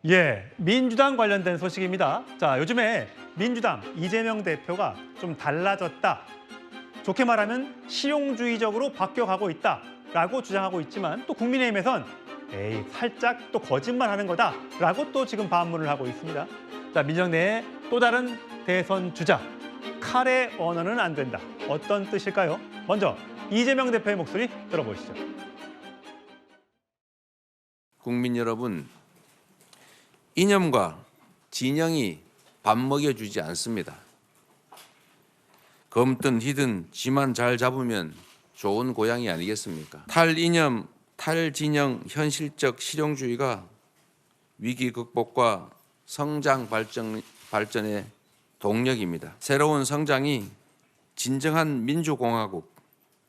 예, 민주당 관련된 소식입니다. 자, 요즘에 민주당 이재명 대표가 좀 달라졌다. 좋게 말하면 실용주의적으로 바뀌어가고 있다라고 주장하고 있지만 또 국민의힘에선 에이, 살짝 또 거짓말하는 거다라고 또 지금 반문을 하고 있습니다. 자, 민주당 내에 또 다른 대선 주자, 칼의 언어는 안 된다. 어떤 뜻일까요? 먼저 이재명 대표의 목소리 들어보시죠. 국민 여러분, 이념과 진영이 밥 먹여주지 않습니다. 검든 희든 지만 잘 잡으면 좋은 고양이 아니겠습니까? 탈이념, 탈진영, 현실적 실용주의가 위기 극복과 성장 발전의 동력입니다. 새로운 성장이 진정한 민주공화국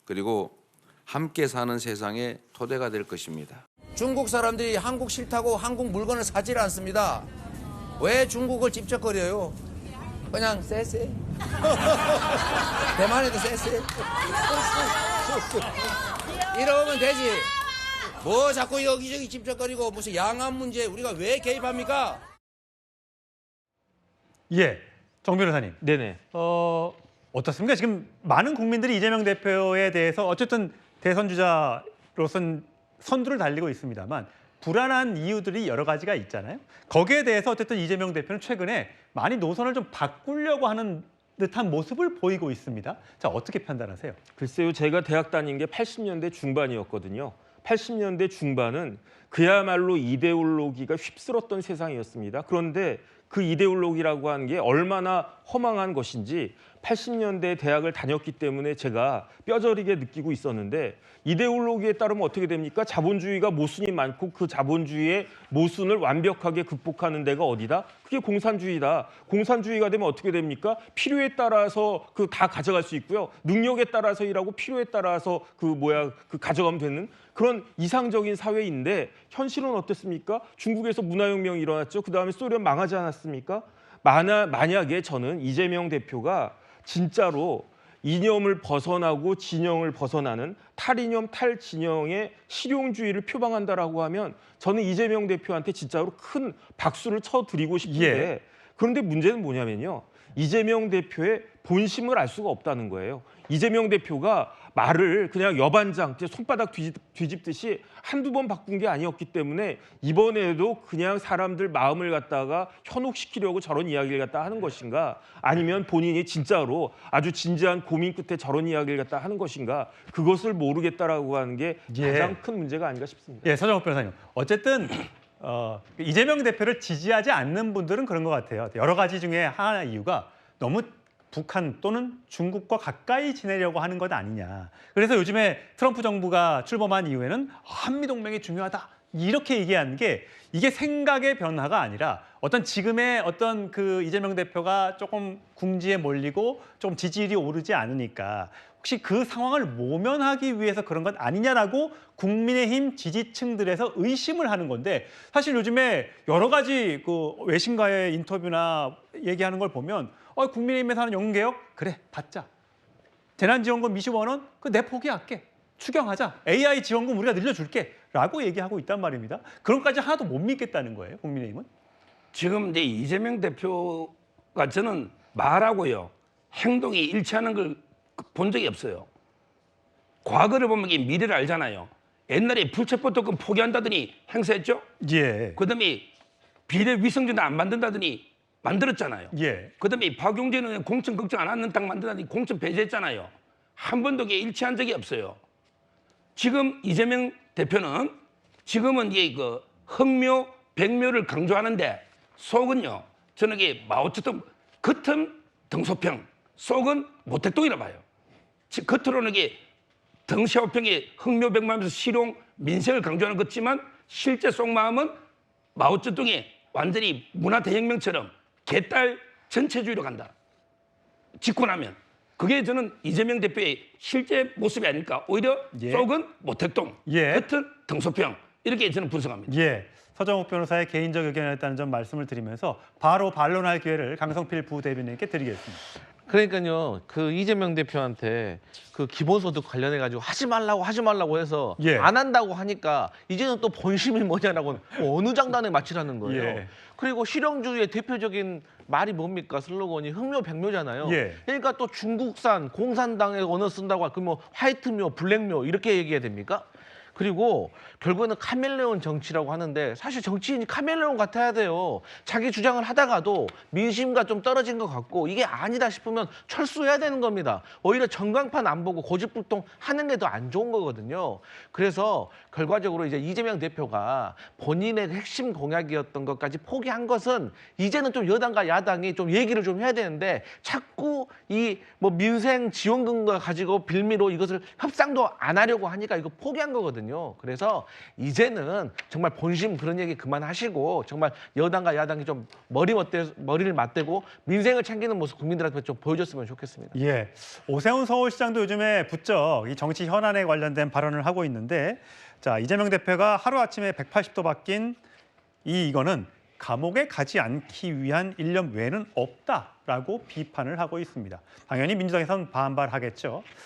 그리고 함께 사는 세상의 토대가 될 것입니다. 중국 사람들이 한국 싫다고 한국 물건을 사질 않습니다. 왜 중국을 집적거려요? 그냥 쎄쎄. 대만에도 쎄쎄. 이러면 되지. 뭐 자꾸 여기저기 집적거리고 무슨 양안 문제 우리가 왜 개입합니까? 예, 정 변호사님. 네네. 어떻습니까? 지금 많은 국민들이 이재명 대표에 대해서 어쨌든 대선 주자로선 선두를 달리고 있습니다만 불안한 이유들이 여러 가지가 있잖아요. 거기에 대해서 어쨌든 이재명 대표는 최근에 많이 노선을 좀 바꾸려고 하는 듯한 모습을 보이고 있습니다. 자, 어떻게 판단하세요? 글쎄요, 제가 대학 다닌 게 80년대 중반이었거든요. 80년대 중반은 그야말로 이데올로기가 휩쓸었던 세상이었습니다. 그런데 그 이데올로기라고 하는 게 얼마나 허망한 것인지 80년대 대학을 다녔기 때문에 제가 뼈저리게 느끼고 있었는데 이데올로기에 따르면 어떻게 됩니까? 자본주의가 모순이 많고 그 자본주의의 모순을 완벽하게 극복하는 데가 어디다? 그게 공산주의다. 공산주의가 되면 어떻게 됩니까? 필요에 따라서 그 다 가져갈 수 있고요. 능력에 따라서 일하고 필요에 따라서 그 가져가면 되는 그런 이상적인 사회인데 현실은 어떻습니까? 중국에서 문화혁명이 일어났죠. 그다음에 소련 망하지 않았습니까? 만약에 저는 이재명 대표가 진짜로 이념을 벗어나고 진영을 벗어나는 탈이념, 탈진영의 실용주의를 표방한다라고 하면 저는 이재명 대표한테 진짜로 큰 박수를 쳐드리고 싶은데 예. 그런데 문제는 뭐냐면요. 이재명 대표의 본심을 알 수가 없다는 거예요. 이재명 대표가 말을 그냥 여반장, 손바닥 뒤집듯이 한두 번 바꾼 게 아니었기 때문에 이번에도 그냥 사람들 마음을 갖다가 현혹시키려고 저런 이야기를 갖다 하는 것인가 아니면 본인이 진짜로 아주 진지한 고민 끝에 저런 이야기를 갖다 하는 것인가 그것을 모르겠다라고 하는 게 가장 큰 문제가 아닌가 싶습니다. 예, 서정욱 변호사님. 어쨌든 이재명 대표를 지지하지 않는 분들은 그런 것 같아요. 여러 가지 중에 하나 이유가 너무 북한 또는 중국과 가까이 지내려고 하는 것 아니냐. 그래서 요즘에 트럼프 정부가 출범한 이후에는 한미동맹이 중요하다. 이렇게 얘기하는 게 이게 생각의 변화가 아니라 어떤 지금의 어떤 그 이재명 대표가 조금 궁지에 몰리고 좀 지지율이 오르지 않으니까 혹시 그 상황을 모면하기 위해서 그런 것 아니냐라고 국민의힘 지지층들에서 의심을 하는 건데 사실 요즘에 여러 가지 그 외신과의 인터뷰나 얘기하는 걸 보면 국민의힘에서 하는 연금개혁 그래 받자. 재난지원금 20원 원 그 내 포기할게. 추경하자. AI 지원금 우리가 늘려줄게. 라고 얘기하고 있단 말입니다. 그런 것까지 하나도 못 믿겠다는 거예요. 국민의힘은. 지금 이제 이재명 대표가 저는 말하고요. 행동이 일치하는 걸 본 적이 없어요. 과거를 보면 미래를 알잖아요. 옛날에 불체포특권 포기한다더니 행사했죠. 예. 그다음에 비례 위성전도 안 만든다더니 만들었잖아요. 예. 그다음에 박용진은 공천 걱정 안 하는 당 만든다더니 공천 배제했잖아요. 한 번도 일치한 적이 없어요. 지금 이재명 대표는 지금은 이게 그 흑묘, 백묘를 강조하는데 속은요. 저는 이게 마오쩌둥 겉은 등소평, 속은 모택동이라 봐요. 겉으로는 이게 덩샤오평의 흑묘, 백묘하면서 실용, 민생을 강조하는 것 같지만 실제 속마음은 마오쩌둥의 완전히 문화 대혁명처럼 개딸 전체주의로 간다. 짓고 나면. 그게 저는 이재명 대표의 실제 모습이 아닐까. 오히려 속은 모택동, 겉은 등소평. 이렇게 저는 분석합니다. 예. 서정욱 변호사의 개인적 의견이었다는 점 말씀을 드리면서 바로 반론할 기회를 강성필 부대변인께 드리겠습니다. 그러니까요, 그 이재명 대표한테 그 기본소득 관련해 가지고 하지 말라고 해서 예. 안 한다고 하니까 이제는 또 본심이 뭐냐라고 어느 장단에 맞추라는 거예요. 예. 그리고 실용주의의 대표적인 말이 뭡니까? 슬로건이 흑묘백묘잖아요. 예. 그러니까 또 중국산 공산당의 언어 쓴다고 그 뭐 화이트묘, 블랙묘 이렇게 얘기해야 됩니까? 그리고 결국에는 카멜레온 정치라고 하는데 사실 정치인이 카멜레온 같아야 돼요. 자기 주장을 하다가도 민심과 좀 떨어진 것 같고 이게 아니다 싶으면 철수해야 되는 겁니다. 오히려 전광판 안 보고 고집불통 하는 게 더 안 좋은 거거든요. 그래서 결과적으로 이제 이재명 대표가 본인의 핵심 공약이었던 것까지 포기한 것은 이제는 좀 여당과 야당이 좀 얘기를 좀 해야 되는데 자꾸 이 뭐 민생 지원금과 가지고 빌미로 이것을 협상도 안 하려고 하니까 이거 포기한 거거든요. 그래서 이제는 정말 본심 그런 얘기 그만하시고 정말 여당과 야당이 좀 머리를 맞대고 민생을 챙기는 모습 국민들한테 좀 보여줬으면 좋겠습니다. 예, 오세훈 서울시장도 요즘에 부쩍 이 정치 현안에 관련된 발언을 하고 있는데, 자 이재명 대표가 하루 아침에 180도 바뀐 이거는 감옥에 가지 않기 위한 일념 외에는 없다라고 비판을 하고 있습니다. 당연히 민주당에서는 반발하겠죠.